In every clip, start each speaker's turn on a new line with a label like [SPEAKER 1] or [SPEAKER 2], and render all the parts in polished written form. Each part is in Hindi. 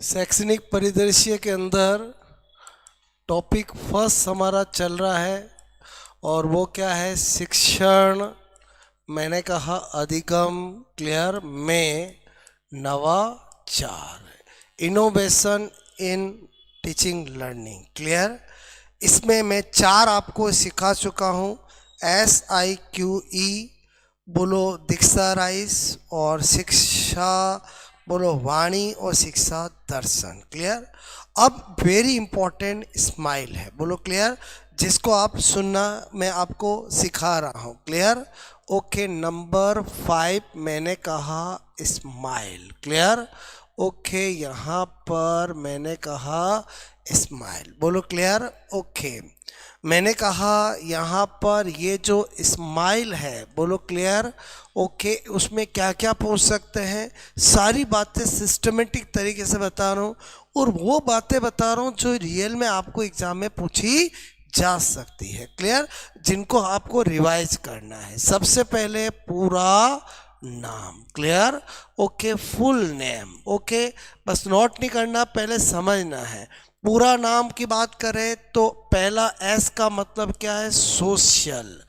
[SPEAKER 1] शैक्षणिक परिदृश्य के अंदर टॉपिक फर्स्ट हमारा चल रहा है और वो क्या है, शिक्षण। मैंने कहा अधिगम, क्लियर, में नवाचार, innovation in teaching learning, clear. इसमें मैं 4 आपको सिखा चुका हूँ। SIQE बोलो दीक्षा राइस, और शिक्षा बोलो वाणी, और शिक्षा दर्शन, क्लियर। अब वेरी इंपॉर्टेंट स्माइल है, बोलो क्लियर, जिसको आप सुनना मैं आपको सिखा रहा हूँ, क्लियर। ओके, नंबर 5 मैंने कहा स्माइल, क्लियर। ओके, यहाँ पर मैंने कहा स्माइल, बोलो क्लियर। ओके, मैंने कहा यहाँ पर ये जो स्माइल है, बोलो क्लियर। ओके, उसमें क्या क्या पूछ सकते हैं, सारी बातें सिस्टमेटिक तरीके से बता रहा हूँ, और वो बातें बता रहा हूँ जो रियल में आपको एग्जाम में पूछी जा सकती है, क्लियर, जिनको आपको रिवाइज करना है। सबसे पहले पूरा नाम, clear. Okay, full name, okay, बस नोट नहीं करना, पहले समझना है। पूरा नाम की बात करें तो पहला S का मतलब क्या है, सोशल।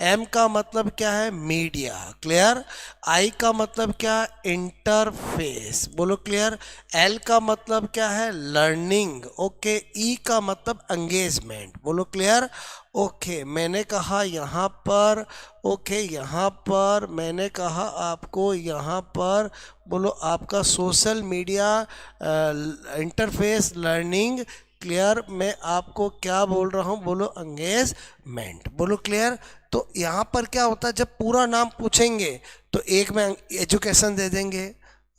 [SPEAKER 1] M का मतलब क्या है, मीडिया, क्लियर। I का मतलब क्या है, इंटरफेस, बोलो क्लियर। L का मतलब क्या है, लर्निंग, ओके। E का मतलब एंगेजमेंट, बोलो क्लियर। ओके, मैंने कहा यहाँ पर, ओके, यहाँ पर मैंने कहा आपको, यहाँ पर बोलो आपका social media, interface, learning, clear. मैं आपको क्या बोल रहा हूँ, बोलो एंगेजमेंट, बोलो क्लियर। तो यहाँ पर क्या होता है, जब पूरा नाम पूछेंगे तो एक में एजुकेशन दे देंगे।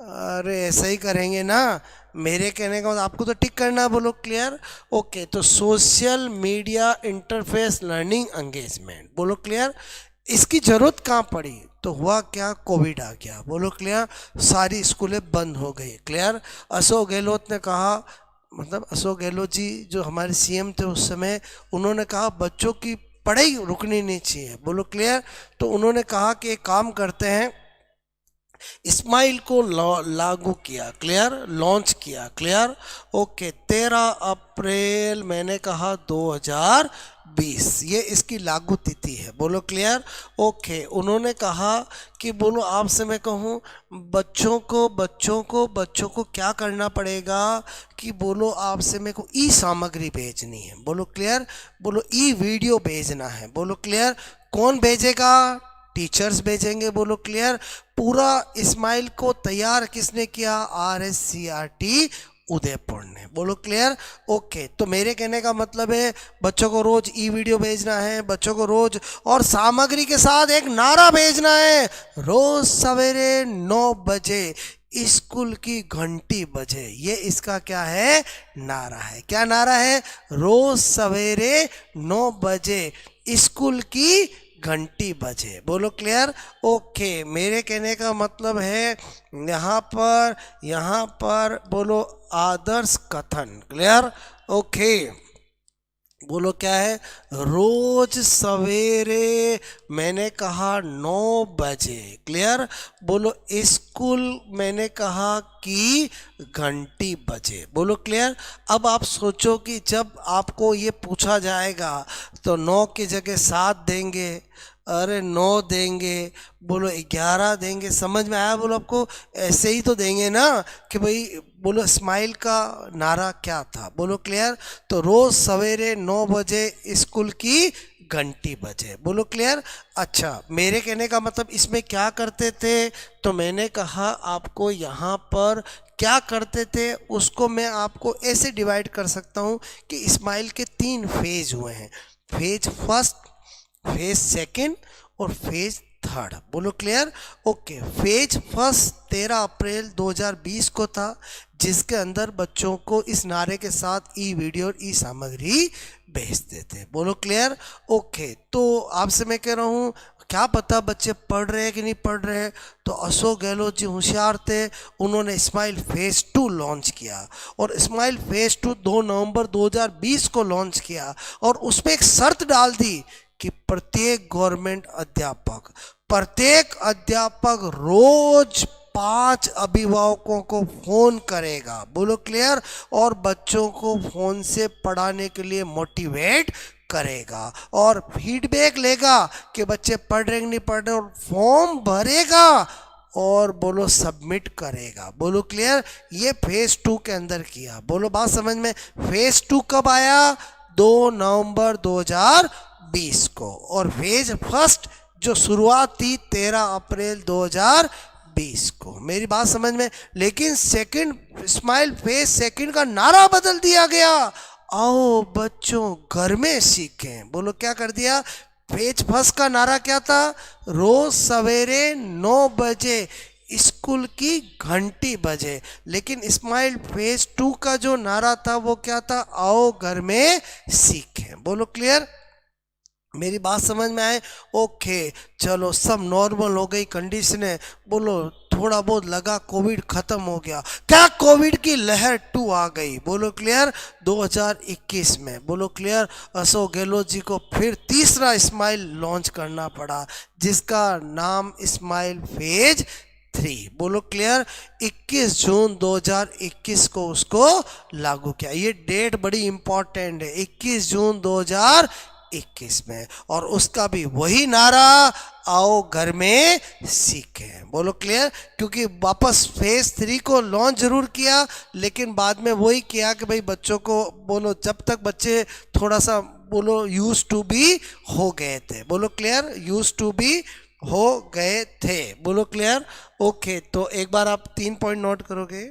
[SPEAKER 1] अरे ऐसा ही करेंगे ना, मेरे कहने का मतलब आपको तो टिक करना है, बोलो क्लियर। ओके, तो social media, interface, learning, engagement, बोलो क्लियर। इसकी जरूरत कहाँ पड़ी, तो हुआ क्या, कोविड आ गया, बोलो क्लियर। सारी स्कूलें बंद हो गई, क्लियर। अशोक गहलोत ने कहा, मतलब अशोक गहलोत जी जो हमारे CM थे उस समय, उन्होंने कहा बच्चों की पढ़ाई रुकनी नहीं चाहिए, बोलो क्लियर। तो उन्होंने कहा कि एक काम करते हैं, स्माइल को लागू किया, क्लियर, लॉन्च किया, क्लियर। ओके, 13 अप्रैल मैंने कहा 2020, ये इसकी लागू तिथि है, बोलो क्लियर। ओके, उन्होंने कहा कि बोलो आपसे मैं कहूँ, बच्चों को क्या करना पड़ेगा, कि बोलो आपसे मेरे को ई सामग्री भेजनी है, बोलो क्लियर। बोलो ई वीडियो भेजना है, बोलो क्लियर। कौन भेजेगा, टीचर्स भेजेंगे, बोलो क्लियर। पूरा स्माइल को तैयार किसने किया, RSCRT उदयपुर ने, बोलो क्लियर। ओके, तो मेरे कहने का मतलब है बच्चों को रोज ई वीडियो भेजना है, बच्चों को रोज, और सामग्री के साथ एक नारा भेजना है, रोज सवेरे 9 बजे स्कूल की घंटी बजे। ये इसका क्या है, नारा है। क्या नारा है, रोज सवेरे 9 बजे स्कूल की घंटी बजे, बोलो क्लियर। ओके, मेरे कहने का मतलब है यहाँ पर बोलो आदर्श कथन, क्लियर। ओके, बोलो क्या है, रोज सवेरे मैंने कहा 9 बजे, क्लियर। बोलो स्कूल मैंने कहा कि घंटी बजे, बोलो क्लियर। अब आप सोचो कि जब आपको ये पूछा जाएगा तो 9 की जगह 7 देंगे, अरे 9 देंगे, बोलो 11 देंगे, समझ में आया, बोलो आपको ऐसे ही तो देंगे ना, कि भाई बोलो स्माइल का नारा क्या था, बोलो क्लियर। तो रोज सवेरे 9 बजे स्कूल की घंटी बजे, बोलो क्लियर। अच्छा, मेरे कहने का मतलब इसमें क्या करते थे, तो मैंने कहा आपको यहाँ पर क्या करते थे उसको मैं आपको ऐसे डिवाइड कर सकता हूँ कि स्माइल के 3 फेज हुए हैं, फेज फर्स्ट, फेज सेकंड, और फेज थर्ड, बोलो क्लियर। ओके, फेज फर्स्ट 13 अप्रैल 2020 को था, जिसके अंदर बच्चों को इस नारे के साथ ई वीडियो और ई सामग्री भेजते थे, बोलो क्लियर। ओके, तो आपसे मैं कह रहा हूँ, क्या पता बच्चे पढ़ रहे हैं कि नहीं पढ़ रहे हैं, तो अशोक गहलोत जी होशियार थे, उन्होंने स्माइल फेज 2 लॉन्च किया, और स्माइल फेज 2 2 नवंबर 2020 को लॉन्च किया, और उसमें एक शर्त डाल दी कि प्रत्येक गवर्नमेंट अध्यापक रोज 5 अभिभावकों को फोन करेगा, बोलो क्लियर, और बच्चों को फोन से पढ़ाने के लिए मोटिवेट करेगा और फीडबैक लेगा कि बच्चे पढ़ रहे कि नहीं पढ़ रहे, और फॉर्म भरेगा और बोलो सबमिट करेगा, बोलो क्लियर। ये फेज 2 के अंदर किया, बोलो बात समझ में। फेज 2 कब आया? 2 नवंबर 2020 को, और फेज फर्स्ट जो शुरुआत थी 13 अप्रैल 2020 को, मेरी बात समझ में। लेकिन सेकंड स्माइल फेज सेकंड का नारा बदल दिया गया, आओ बच्चों घर में सीखें, बोलो क्या कर दिया। फेज फर्स्ट का नारा क्या था? रोज सवेरे 9 बजे स्कूल की घंटी बजे। लेकिन स्माइल फेज 2 का जो नारा था वो क्या था? आओ घर में सीखें, बोलो क्लियर, मेरी बात समझ में आए? ओके चलो, सब नॉर्मल हो गई कंडीशनें, बोलो थोड़ा बहुत लगा कोविड खत्म हो गया, क्या कोविड की लहर 2 आ गई, बोलो क्लियर 2021 में, बोलो क्लियर। अशोक गहलोत जी को फिर तीसरा स्माइल लॉन्च करना पड़ा जिसका नाम स्माइल फेज 3, बोलो क्लियर। 21 जून 2021 को उसको लागू किया। ये डेट बड़ी इंपॉर्टेंट है, 21 जून 2021 में, और उसका भी वही नारा, आओ घर में सीखें, बोलो क्लियर। क्योंकि वापस फेज 3 को लॉन्च जरूर किया, लेकिन बाद में वही किया कि भाई बच्चों को बोलो, जब तक बच्चे थोड़ा सा बोलो यूज टू बी हो गए थे, बोलो क्लियर, यूज टू बी हो गए थे, बोलो क्लियर। ओके, तो एक बार आप 3 पॉइंट नोट करोगे।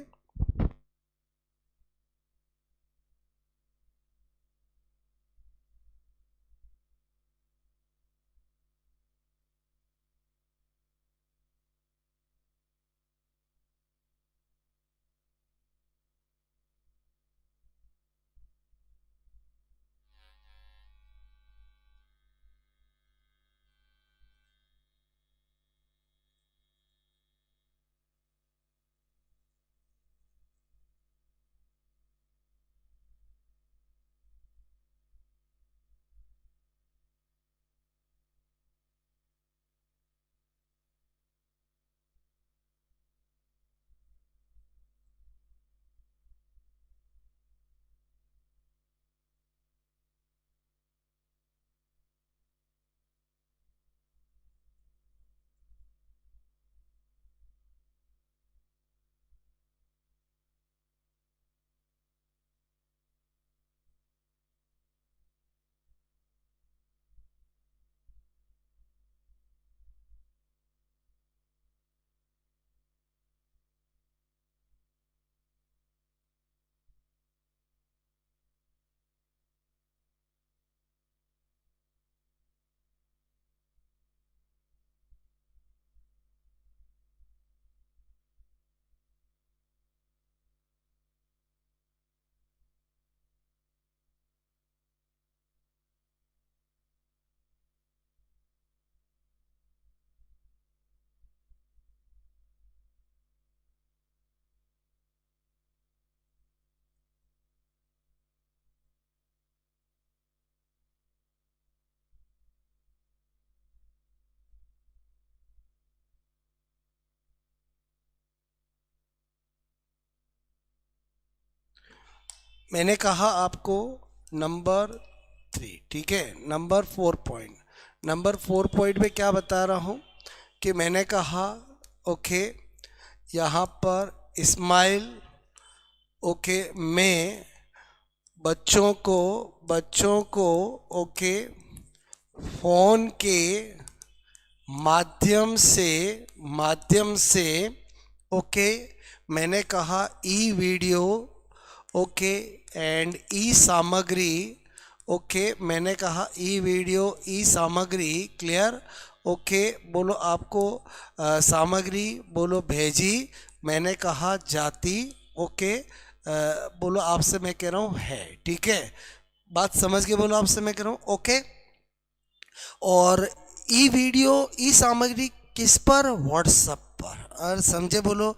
[SPEAKER 1] मैंने कहा आपको नंबर 3, ठीक है। नंबर 4 पॉइंट में क्या बता रहा हूँ कि मैंने कहा ओके, यहाँ पर स्माइल ओके में बच्चों को ओके फोन के माध्यम से ओके, मैंने कहा ई वीडियो ओके एंड ई सामग्री ओके, मैंने कहा ई वीडियो ई सामग्री क्लियर ओके, बोलो आपको सामग्री बोलो भेजी, मैंने कहा जाति ओके, बोलो आपसे मैं कह रहा हूँ है, ठीक है, बात समझ के बोलो आपसे मैं कह रहा हूँ ओके। और ई वीडियो ई सामग्री किस पर? व्हाट्सएप पर, और समझे बोलो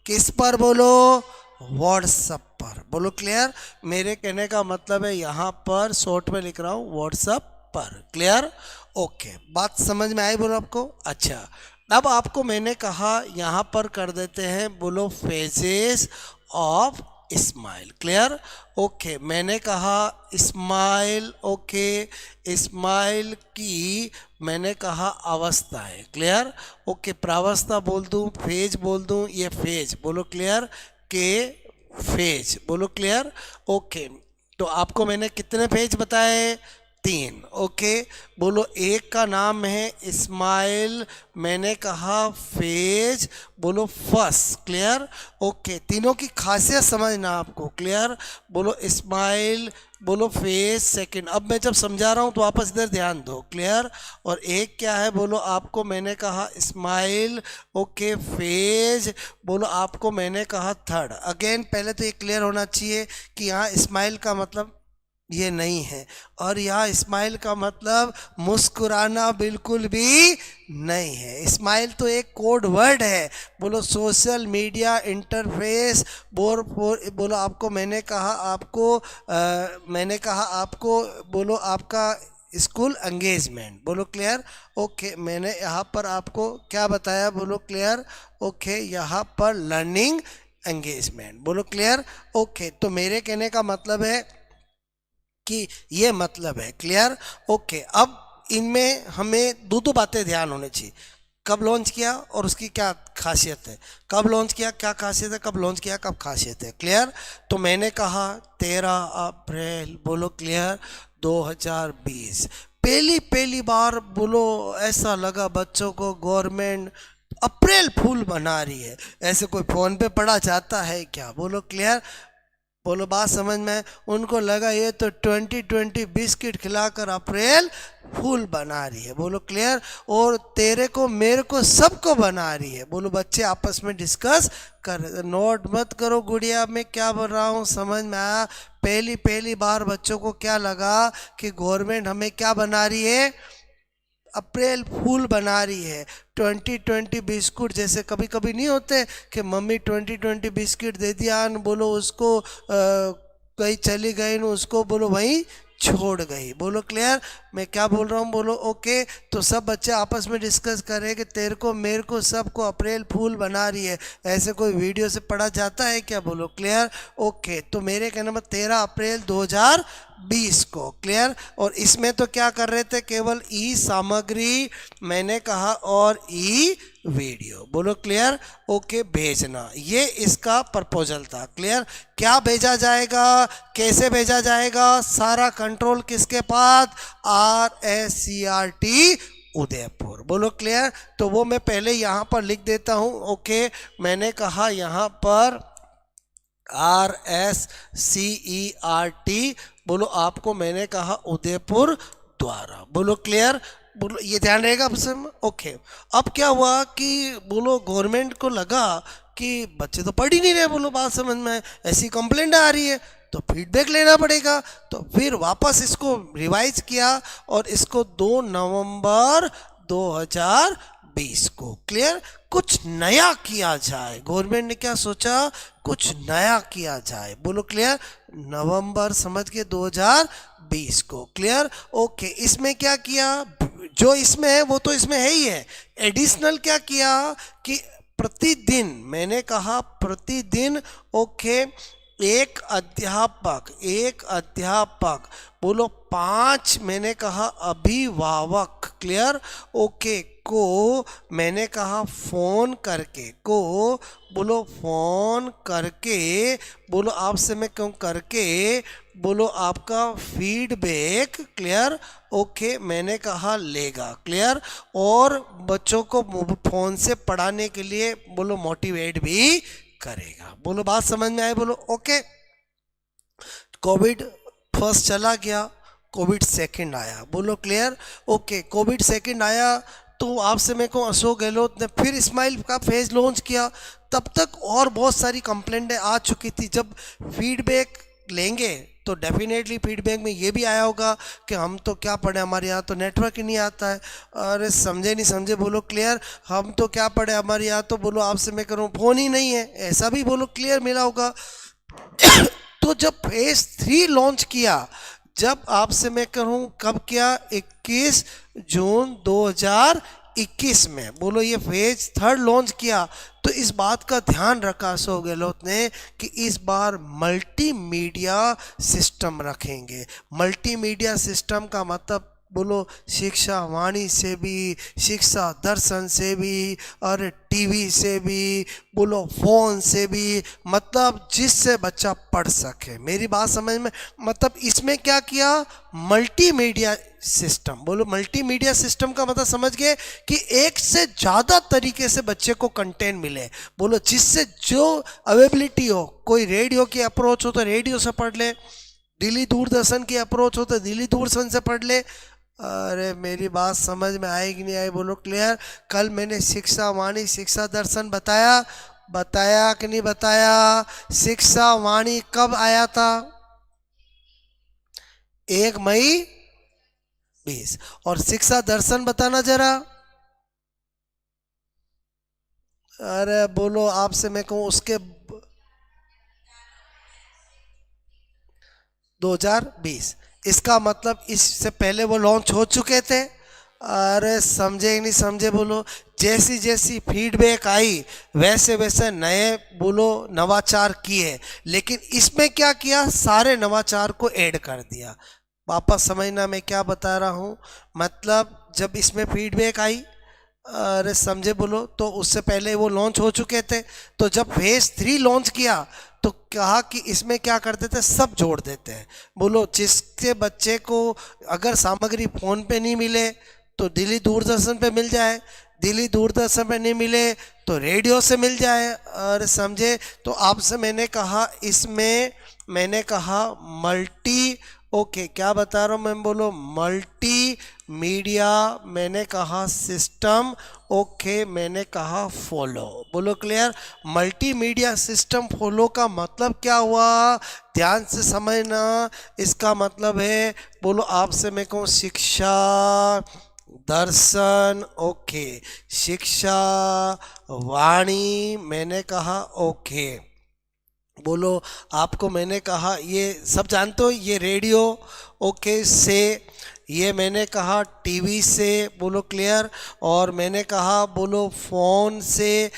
[SPEAKER 1] किस पर? बोलो व्हाट्सएप पर, बोलो क्लियर। मेरे कहने का मतलब है यहाँ पर शॉर्ट में लिख रहा हूँ व्हाट्सएप पर, क्लियर ओके, बात समझ में आई बोलो आपको। अच्छा, अब आपको मैंने कहा यहाँ पर कर देते हैं, बोलो phases of smile. Clear? Okay, मैंने कहा स्माइल। ओके, स्माइल की मैंने कहा अवस्था है। क्लियर? ओके, प्रावस्था बोल दूं, फेज बोल दूं, ये फेज बोलो। क्लियर? के फेज बोलो। क्लियर? ओके, तो आपको मैंने कितने फेज बताए? 3। ओके, बोलो एक का नाम है स्माइल, मैंने कहा फेज बोलो फर्स्ट। क्लियर? ओके, तीनों की खासियत समझना आपको। क्लियर? बोलो स्माइल बोलो फेज सेकंड। अब मैं जब समझा रहा हूँ तो वापस इधर ध्यान दो। क्लियर? और एक क्या है बोलो, आपको मैंने कहा स्माइल। ओके, फेज बोलो आपको मैंने कहा थर्ड। अगेन पहले तो ये क्लियर होना चाहिए कि यहाँ स्माइल का मतलब ये नहीं है, और यहाँ स्माइल का मतलब मुस्कुराना बिल्कुल भी नहीं है। स्माइल तो एक कोड वर्ड है। बोलो सोशल मीडिया इंटरफेस बोलो आपको मैंने कहा आपको बोलो आपका स्कूल एंगेजमेंट बोलो। क्लियर? ओके, मैंने यहाँ पर आपको क्या बताया बोलो। क्लियर? ओके, यहाँ पर लर्निंग एंगेजमेंट बोलो। क्लियर? ओके, तो मेरे कहने का मतलब है कि ये मतलब है। क्लियर? ओके, अब इनमें हमें दो बातें ध्यान होनी चाहिए। कब लॉन्च किया और उसकी क्या खासियत है, कब लॉन्च किया क्या खासियत है, कब लॉन्च किया कब खासियत है। क्लियर? तो मैंने कहा 13 अप्रैल बोलो। क्लियर? 2020 पहली बार बोलो ऐसा लगा बच्चों को गवर्नमेंट अप्रैल फूल बना रही है। ऐसे कोई फोन पे पढ़ा जाता है क्या बोलो। क्लियर? बोलो बात समझ में? उनको लगा ये तो 2020 बिस्किट खिलाकर अप्रैल फूल बना रही है बोलो। क्लियर? और तेरे को मेरे को सबको बना रही है बोलो। बच्चे आपस में डिस्कस कर, नोट मत करो गुड़िया मैं क्या बोल रहा हूँ, समझ में आया? पहली बार बच्चों को क्या लगा कि गवर्नमेंट हमें क्या बना रही है, अप्रैल फूल बना रही है। 2020 बिस्कुट जैसे कभी कभी नहीं होते कि मम्मी 2020 बिस्किट दे दिया न बोलो उसको कहीं चली गई न उसको बोलो वहीं छोड़ गई बोलो। क्लियर? मैं क्या बोल रहा हूँ बोलो। ओके, तो सब बच्चे आपस में डिस्कस करें कि तेरे को मेरे को सबको अप्रैल फूल बना रही है। ऐसे कोई वीडियो से पढ़ा जाता है क्या बोलो। क्लियर? ओके, तो मेरे कहने में 13 अप्रैल 2020 को। क्लियर? और इसमें तो क्या कर रहे थे, केवल ई सामग्री मैंने कहा और ई वीडियो बोलो। क्लियर? ओके, भेजना ये इसका प्रपोजल था। क्लियर? क्या भेजा जाएगा, कैसे भेजा जाएगा, सारा कंट्रोल किसके पास, RSCRT उदयपुर बोलो। क्लियर? तो वो मैं पहले यहाँ पर लिख देता हूँ। ओके, मैंने कहा यहाँ पर RSCERT बोलो आपको मैंने कहा उदयपुर द्वारा बोलो। क्लियर? बोलो ये ध्यान रहेगा अब से। ओके, अब क्या हुआ कि बोलो गवर्नमेंट को लगा कि बच्चे तो पढ़ ही नहीं रहे बोलो। बात समझ में? ऐसी कंप्लेंट आ रही है तो फीडबैक लेना पड़ेगा। तो फिर वापस इसको रिवाइज किया और इसको 2 नवंबर 2020 को। क्लियर? कुछ नया किया जाए। गवर्नमेंट ने क्या सोचा, कुछ नया किया जाए बोलो। क्लियर? नवंबर समझ के 2020 को। क्लियर? ओके, इसमें क्या किया, जो इसमें है वो तो इसमें है ही है। एडिशनल क्या किया कि प्रतिदिन मैंने कहा प्रतिदिन। ओके, एक अध्यापक बोलो 5 मैंने कहा अभिभावक। क्लियर? ओके, को मैंने कहा फोन करके बोलो आपसे मैं क्यों करके बोलो आपका फीडबैक। क्लियर? ओके, मैंने कहा लेगा। क्लियर? और बच्चों को फोन से पढ़ाने के लिए बोलो मोटिवेट भी करेगा बोलो। बात समझ में आए बोलो। ओके, कोविड फर्स्ट चला गया, कोविड सेकंड आया बोलो। क्लियर? ओके, कोविड सेकंड आया तो आपसे मेरे को अशोक गहलोत ने फिर स्माइल का फेज लॉन्च किया। तब तक और बहुत सारी कंप्लेंटें आ चुकी थी। जब फीडबैक लेंगे तो डेफिनेटली फीडबैक में ये भी आया होगा कि हम तो क्या पढ़े, हमारे यहाँ तो नेटवर्क ही नहीं आता है। अरे समझे नहीं समझे बोलो। क्लियर? हम तो क्या पढ़े, हमारे यहाँ तो बोलो आपसे मैं करूँ फ़ोन ही नहीं है, ऐसा भी बोलो। क्लियर मिला होगा। तो जब फेज 3 लॉन्च किया, जब आपसे मैं कहूँ कब किया, 21 जून 2021 2021 में बोलो ये फेज थर्ड लॉन्च किया, तो इस बात का ध्यान रखा अशोक गहलोत ने कि इस बार मल्टीमीडिया सिस्टम रखेंगे। मल्टीमीडिया सिस्टम का मतलब बोलो शिक्षा वाणी से भी, शिक्षा दर्शन से भी, और टीवी से भी, बोलो फोन से भी, मतलब जिससे बच्चा पढ़ सके। मेरी बात समझ में, मतलब इसमें क्या किया, मल्टीमीडिया सिस्टम। बोलो मल्टीमीडिया सिस्टम का मतलब समझ गए कि एक से ज़्यादा तरीके से बच्चे को कंटेंट मिले। बोलो जिससे जो अवेलेबिलिटी हो, कोई रेडियो की अप्रोच हो तो रेडियो से पढ़ ले, दिल्ली दूरदर्शन की अप्रोच हो तो दिल्ली दूरदर्शन से पढ़ ले। अरे मेरी बात समझ में आई कि नहीं आई, बोलो क्लियर। कल मैंने शिक्षा वाणी शिक्षा दर्शन बताया कि नहीं बताया। शिक्षा वाणी कब आया था, 1 मई 20। और शिक्षा दर्शन बताना जरा। अरे बोलो, आपसे मैं कहूँ उसके 2020। इसका मतलब इससे पहले वो लॉन्च हो चुके थे। अरे समझे कि नहीं समझे, बोलो। जैसी जैसी फीडबैक आई वैसे वैसे नए बोलो नवाचार किए, लेकिन इसमें क्या किया, सारे नवाचार को ऐड कर दिया। वापस समझना मैं क्या बता रहा हूँ। मतलब जब इसमें फीडबैक आई, अरे समझे बोलो, तो उससे पहले वो लॉन्च हो चुके थे। तो जब फेज 3 लॉन्च किया तो कहा कि इसमें क्या करते थे, सब जोड़ देते हैं। बोलो जिसके बच्चे को अगर सामग्री फ़ोन पे नहीं मिले तो दिल्ली दूरदर्शन पे मिल जाए, दिल्ली दूरदर्शन पे नहीं मिले तो रेडियो से मिल जाए। और समझे, तो आपसे मैंने कहा इसमें, मैंने कहा मल्टी, ओके क्या बता रहा हूँ मैं, बोलो मल्टी मीडिया, मैंने कहा सिस्टम, ओके मैंने कहा फॉलो। बोलो क्लियर। मल्टीमीडिया सिस्टम फॉलो का मतलब क्या हुआ, ध्यान से समझना। इसका मतलब है, बोलो आपसे मैं कहूँ शिक्षा दर्शन, ओके, शिक्षा वाणी मैंने कहा, ओके। बोलो आपको मैंने कहा ये सब जानते हो, ये रेडियो ओके से, ये मैंने कहा टीवी से, बोलो क्लियर। और मैंने कहा बोलो फ़ोन से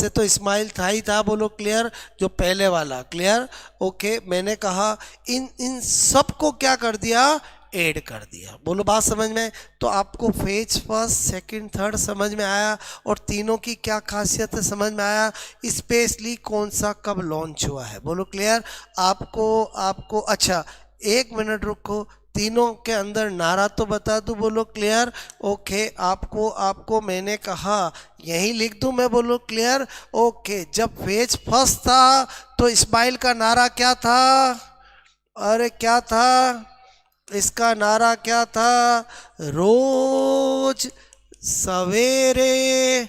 [SPEAKER 1] तो इस्माइल था ही था, बोलो क्लियर, जो पहले वाला, क्लियर ओके। मैंने कहा इन इन सब को क्या कर दिया, ऐड कर दिया। बोलो बात समझ में। तो आपको फेज फर्स्ट सेकंड थर्ड समझ में आया, और तीनों की क्या खासियत है समझ में आया, स्पेशली कौन सा कब लॉन्च हुआ है। बोलो क्लियर। आपको अच्छा 1 मिनट रुको, तीनों के अंदर नारा तो बता दूं, बोलो क्लियर ओके। आपको मैंने कहा यहीं लिख दूं मैं, बोलो क्लियर ओके। जब फेज फर्स्ट था तो इस्माइल का नारा क्या था, अरे क्या था, इसका नारा क्या था, रोज सवेरे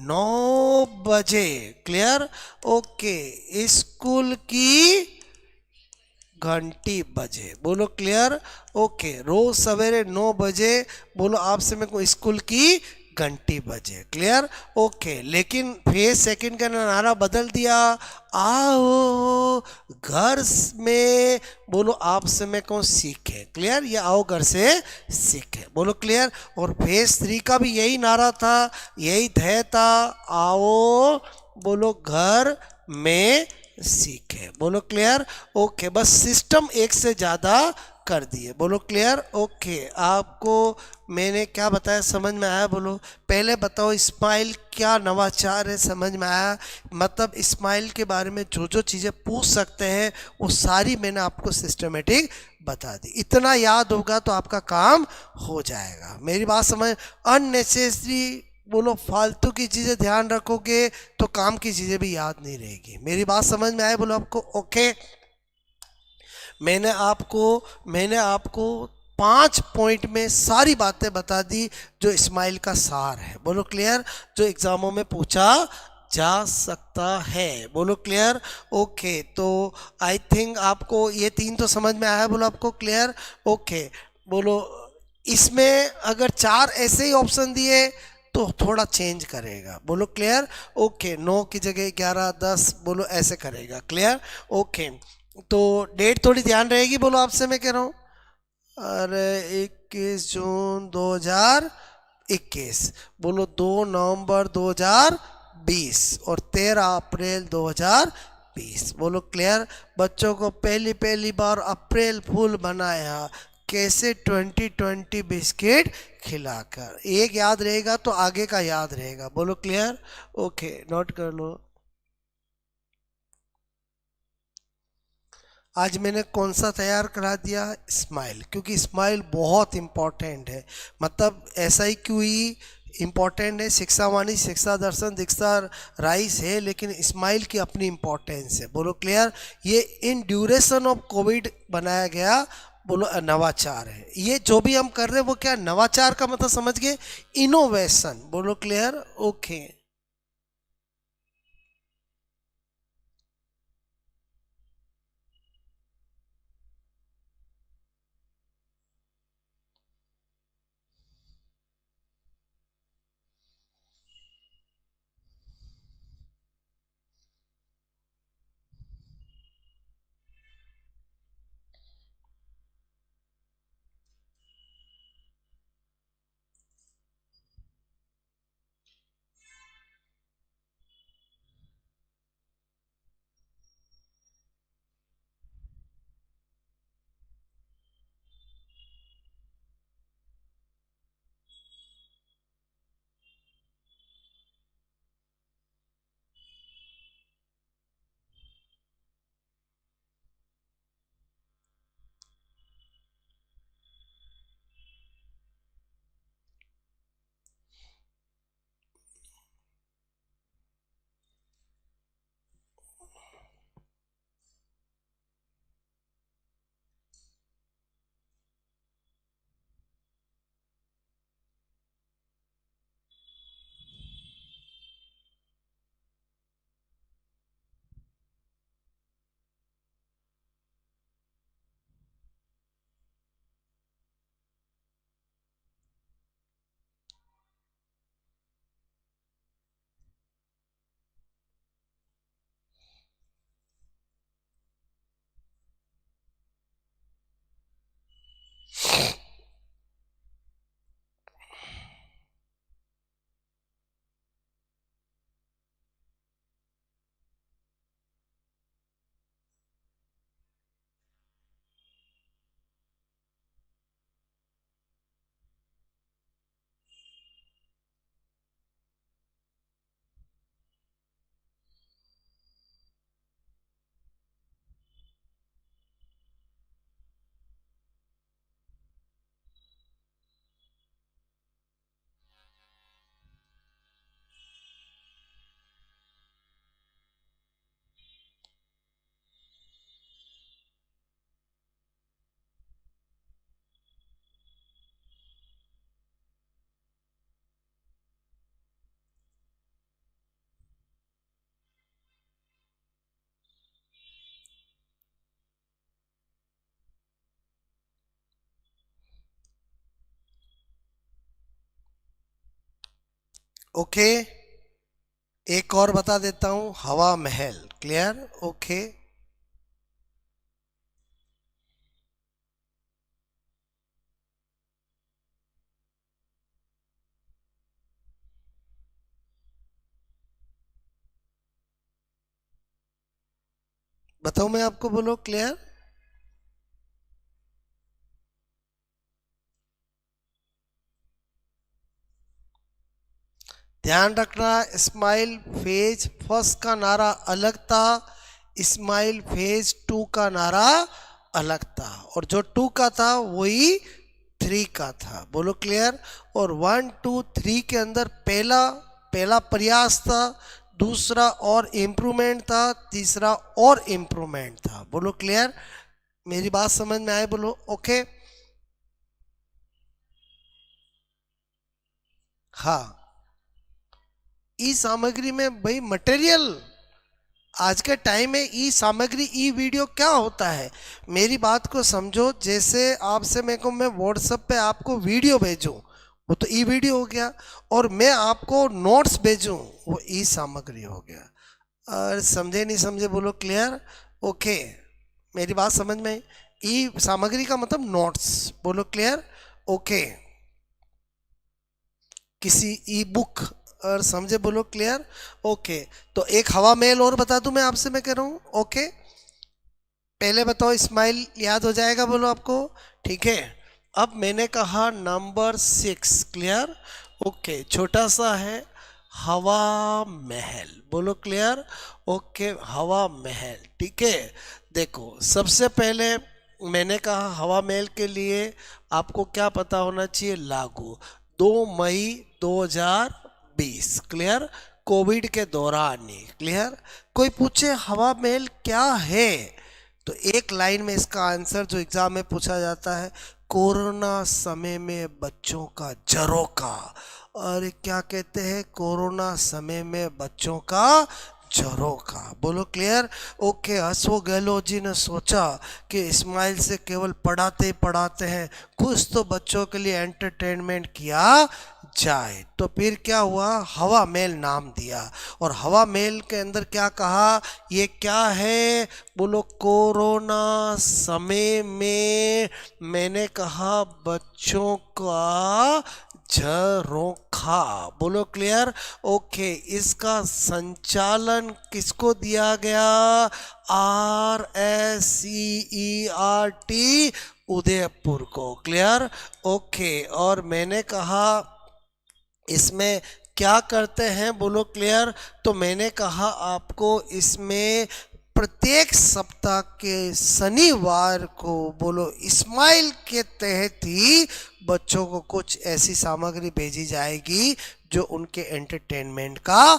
[SPEAKER 1] 9 बजे, क्लियर ओके, स्कूल की घंटी बजे। बोलो क्लियर ओके, रोज सवेरे 9 बजे, बोलो आपसे मैं को स्कूल की घंटी बजे, क्लियर ओके। लेकिन फेज सेकंड का नारा बदल दिया, आओ घर में, बोलो आपसे मैं कहूँ सीखे, क्लियर, ये आओ घर से सीखे, बोलो क्लियर। और फेज 3 का भी यही नारा था, यही ध्येय था, आओ बोलो घर में सीखे, बोलो क्लियर ओके। बस सिस्टम एक से ज़्यादा कर दिए, बोलो क्लियर ओके। आपको मैंने क्या बताया समझ में आया, बोलो पहले बताओ इस्माइल क्या नवाचार है समझ में आया। मतलब इस्माइल के बारे में जो जो चीज़ें पूछ सकते हैं वो सारी मैंने आपको सिस्टमेटिक बता दी। इतना याद होगा तो आपका काम हो जाएगा। मेरी बात समझ, अननेसेसरी बोलो फालतू की चीज़ें ध्यान रखोगे तो काम की चीज़ें भी याद नहीं रहेगी। मेरी बात समझ में आए, बोलो आपको ओके। मैंने आपको 5 पॉइंट में सारी बातें बता दी जो इस्माइल का सार है, बोलो क्लियर, जो एग्जामों में पूछा जा सकता है, बोलो क्लियर ओके। तो आई थिंक आपको ये 3 तो समझ में आया, बोलो आपको क्लियर ओके। बोलो इसमें अगर 4 ऐसे ही ऑप्शन दिए तो थोड़ा चेंज करेगा, बोलो क्लियर ओके। 9 की जगह 11 10 बोलो ऐसे करेगा, क्लियर ओके। तो डेट थोड़ी ध्यान रहेगी, बोलो आपसे मैं कह रहा हूँ, अरे 21 जून 2000 21। बोलो 2 नवंबर 2020 और 13 अप्रैल 2020। बोलो क्लियर। बच्चों को पहली पहली बार अप्रैल फूल बनाया कैसे? 2020 बिस्किट खिलाकर। एक याद रहेगा तो आगे का याद रहेगा। बोलो क्लियर। ओके, नोट कर लो। आज मैंने कौन सा तैयार करा दिया? स्माइल, क्योंकि स्माइल बहुत इंपॉर्टेंट है। मतलब ऐसा ही क्यों ही इम्पोर्टेंट है, शिक्षा वाणी, शिक्षा दर्शन, दीक्षा राइस है, लेकिन स्माइल की अपनी इम्पोर्टेंस है। बोलो क्लियर। ये इन ड्यूरेशन ऑफ कोविड बनाया गया, बोलो नवाचार है। ये जो भी हम कर रहे हैं वो क्या? नवाचार का मतलब समझ गए, इनोवेशन। बोलो क्लियर। ओके। ओके, एक और बता देता हूं, हवा महल। क्लियर। ओके। बताऊं मैं आपको? बोलो क्लियर। ध्यान रखना, स्माइल फेज फर्स्ट का नारा अलग था, स्माइल फेज 2 का नारा अलग था, और जो 2 का था वही 3 का था। बोलो क्लियर। और 1 2 3 के अंदर पहला पहला प्रयास था, दूसरा और इम्प्रूवमेंट था, तीसरा और इम्प्रूवमेंट था। बोलो क्लियर। मेरी बात समझ में आए? बोलो ओके। हाँ, ई सामग्री में भाई मटेरियल, आज के टाइम में ई सामग्री, ई वीडियो क्या होता है? मेरी बात को समझो। जैसे आपसे मेरे को, मैं व्हाट्सएप पे आपको वीडियो भेजूं, वो तो ई वीडियो हो गया, और मैं आपको नोट्स भेजूं, वो ई सामग्री हो गया। और समझे नहीं समझे? बोलो क्लियर। ओके, मेरी बात समझ में आई? ई सामग्री का मतलब नोट्स। बोलो क्लियर। ओके। किसी ई बुक और समझे, बोलो क्लियर। ओके, तो एक हवा महल और बता दूं मैं आपसे, मैं कह रहा हूं। ओके, पहले बताओ, स्माइल याद हो जाएगा बोलो आपको, ठीक है। अब मैंने कहा नंबर 6, क्लियर। ओके, छोटा सा है, हवा महल, बोलो क्लियर। ओके, हवा महल, ठीक है। देखो, सबसे पहले मैंने कहा हवा महल के लिए आपको क्या पता होना चाहिए, लागू 2 मई 2020, क्लियर, कोविड के दौरान ही, क्लियर। कोई पूछे हवा महल क्या है, तो एक लाइन में इसका आंसर जो एग्जाम में पूछा जाता है, कोरोना समय में बच्चों का झरोखा। और क्या कहते हैं, कोरोना समय में बच्चों का झरोखा, बोलो क्लियर। ओके, हंसो गहलोत जी ने सोचा कि इस्माइल से केवल पढ़ाते ही पढ़ाते हैं, कुछ तो बच्चों के लिए एंटरटेनमेंट किया जाए। तो फिर क्या हुआ, हवा महल नाम दिया। और हवा महल के अंदर क्या कहा, ये क्या है, बोलो कोरोना समय में मैंने कहा बच्चों का झरोखा, बोलो क्लियर। ओके, इसका संचालन किसको दिया गया, RSCERT उदयपुर को, क्लियर। ओके, और मैंने कहा इसमें क्या करते हैं, बोलो क्लियर। तो मैंने कहा आपको इसमें प्रत्येक सप्ताह के शनिवार को, बोलो स्माइल के तहत ही बच्चों को कुछ ऐसी सामग्री भेजी जाएगी जो उनके एंटरटेनमेंट का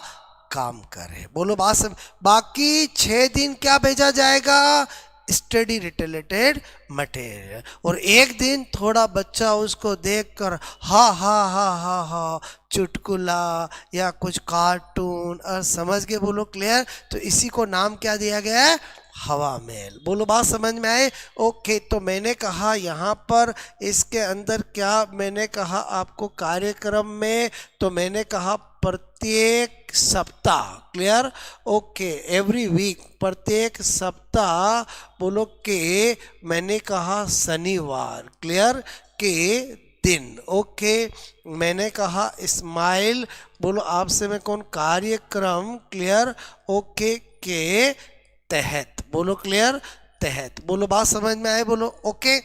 [SPEAKER 1] काम करे, बोलो बात सब। बाकी 6 दिन क्या भेजा जाएगा, स्टडी रिलेटेड मटेरियल। और एक दिन थोड़ा बच्चा उसको देखकर हा हा हा हा हा चुटकुला या कुछ कार्टून, और समझ के, बोलो क्लियर। तो इसी को नाम क्या दिया गया है, हवा महल, बोलो बात समझ में आए। ओके, तो मैंने कहा यहाँ पर इसके अंदर क्या मैंने कहा आपको कार्यक्रम में, तो मैंने कहा प्रत्येक सप्ताह, क्लियर। ओके, एवरी वीक, प्रत्येक सप्ताह, बोलो के मैंने कहा शनिवार, क्लियर, के दिन। ओके, मैंने कहा स्माइल, बोलो आपसे मैं कौन, कार्यक्रम, क्लियर। ओके, के तहत, बोलो क्लियर, तहत, बोलो बात समझ में आए, बोलो ओके,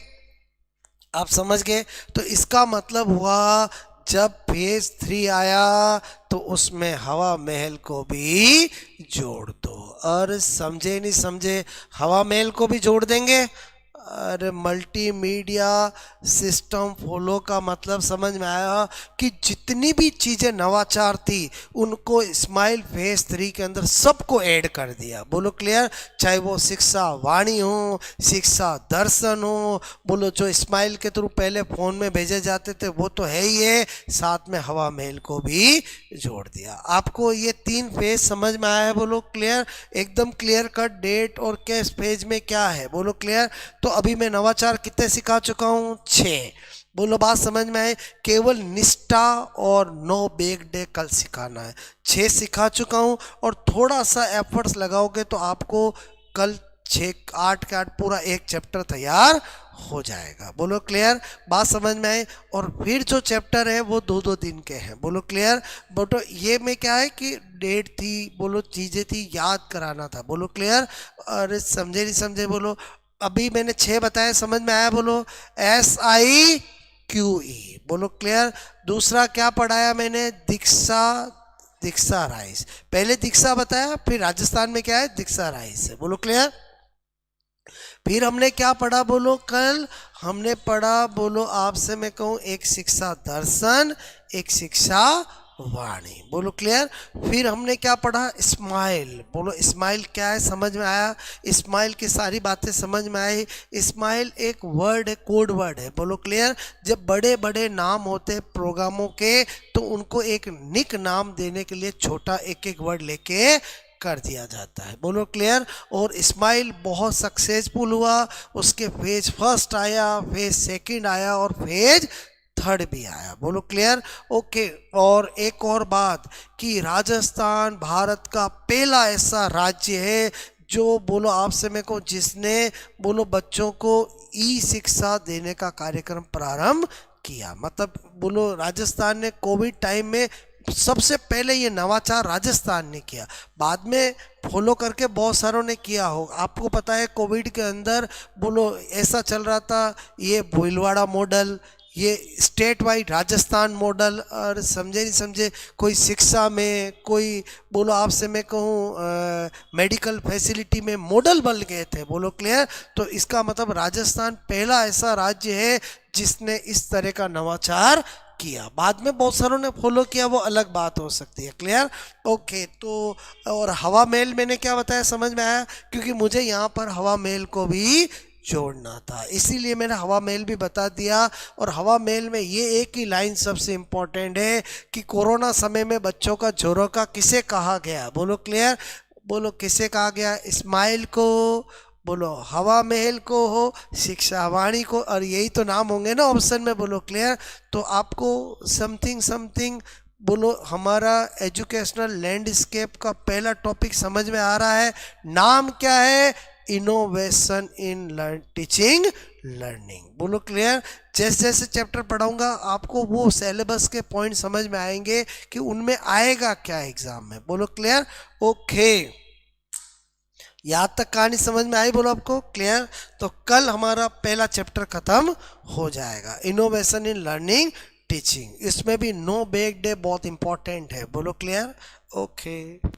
[SPEAKER 1] आप समझ गए। तो इसका मतलब हुआ जब फेज 3 आया तो उसमें हवा महल को भी जोड़ दो। और समझे नहीं समझे, हवा महल को भी जोड़ देंगे। अरे मल्टीमीडिया सिस्टम फॉलो का मतलब समझ में आया कि जितनी भी चीज़ें नवाचार थी उनको स्माइल फेज 3 के अंदर सबको ऐड कर दिया, बोलो क्लियर। चाहे वो शिक्षा वाणी हो, शिक्षा दर्शन हो, बोलो जो स्माइल के थ्रू पहले फ़ोन में भेजे जाते थे वो तो है ही है, साथ में हवा महल को भी जोड़ दिया। आपको ये 3 फेज समझ में आया है, बोलो क्लियर, एकदम क्लियर कट डेट और किस फेज में क्या है, बोलो क्लियर। तो अभी मैं नवाचार कितने सिखा चुका हूँ, 6, बोलो बात समझ में आए। केवल निष्ठा और नो बैक डे कल सिखाना है, 6 सिखा चुका हूँ। और थोड़ा सा एफर्ट्स लगाओगे तो आपको कल 6 8 के 8 पूरा एक चैप्टर तैयार हो जाएगा, बोलो क्लियर, बात समझ में आए। और फिर जो चैप्टर है वो 2-2 दिन के हैं, बोलो क्लियर। बट ये में क्या है कि डेट थी, बोलो चीज़ें थी, याद कराना था, बोलो क्लियर। अरे समझे नहीं समझे, बोलो। अभी मैंने 6 बताया, समझ में आया, बोलो SIQE, बोलो क्लियर। दूसरा क्या पढ़ाया मैंने, दीक्षा, दीक्षा राइस, पहले दीक्षा बताया, फिर राजस्थान में क्या है, दीक्षा राइस है, बोलो क्लियर। फिर हमने क्या पढ़ा, बोलो कल हमने पढ़ा, बोलो आपसे मैं कहूँ, एक शिक्षा दर्शन, एक शिक्षा वाणी, बोलो क्लियर। फिर हमने क्या पढ़ा, स्माइल, बोलो स्माइल क्या है, समझ में आया, स्माइल की सारी बातें समझ में आई। स्माइल एक वर्ड है, कोड वर्ड है, बोलो क्लियर। जब बड़े बड़े नाम होते हैं प्रोग्रामों के तो उनको एक निक नाम देने के लिए छोटा एक एक वर्ड लेके कर दिया जाता है, बोलो क्लियर। और स्माइल बहुत सक्सेसफुल हुआ, उसके फेज 1 आया, फेज 2 आया और फेज 3 भी आया, बोलो क्लियर। ओके, और एक और बात कि राजस्थान भारत का पहला ऐसा राज्य है जो, बोलो आपसे मैं को, जिसने, बोलो बच्चों को ई शिक्षा देने का कार्यक्रम प्रारंभ किया। मतलब बोलो राजस्थान ने कोविड टाइम में सबसे पहले ये नवाचार राजस्थान ने किया, बाद में फॉलो करके बहुत सारों ने किया हो। आपको पता है कोविड के अंदर बोलो ऐसा चल रहा था, ये भीलवाड़ा मॉडल, ये स्टेट वाइड राजस्थान मॉडल, और समझे नहीं समझे, कोई शिक्षा में, कोई बोलो आपसे मैं कहूँ मेडिकल फैसिलिटी में मॉडल बन गए थे। बोलो क्लियर? तो इसका मतलब राजस्थान पहला ऐसा राज्य है जिसने इस तरह का नवाचार किया। बाद में बहुत सारों ने फॉलो किया, वो अलग बात हो सकती है। क्लियर? ओके। तो और हवा महल मैंने क्या बताया, समझ में आया? क्योंकि मुझे यहाँ पर हवा महल को भी जोड़ना था, इसीलिए मैंने हवा महल भी बता दिया। और हवा महल में ये एक ही लाइन सबसे इम्पोर्टेंट है कि कोरोना समय में बच्चों का झरोखा किसे कहा गया? बोलो क्लियर? बोलो किसे कहा गया? इस्माइल को, बोलो हवा महल को हो, शिक्षा वाणी को, और यही तो नाम होंगे ना ऑप्शन में। बोलो क्लियर? तो आपको समथिंग समथिंग बोलो हमारा एजुकेशनल लैंडस्केप का पहला टॉपिक समझ में आ रहा है। नाम क्या है? Innovation in teaching learning. बोलो क्लियर? जैसे जैसे चैप्टर पढ़ाऊंगा आपको वो सिलेबस के पॉइंट समझ में आएंगे कि उनमें आएगा क्या एग्जाम में। बोलो क्लियर? ओके, यहाँ तक कहानी समझ में आई? बोलो आपको क्लियर? तो कल हमारा पहला चैप्टर खत्म हो जाएगा, इनोवेशन इन लर्निंग टीचिंग। इसमें भी नो बैक डे बहुत इंपॉर्टेंट है। बोलो क्लियर? ओके।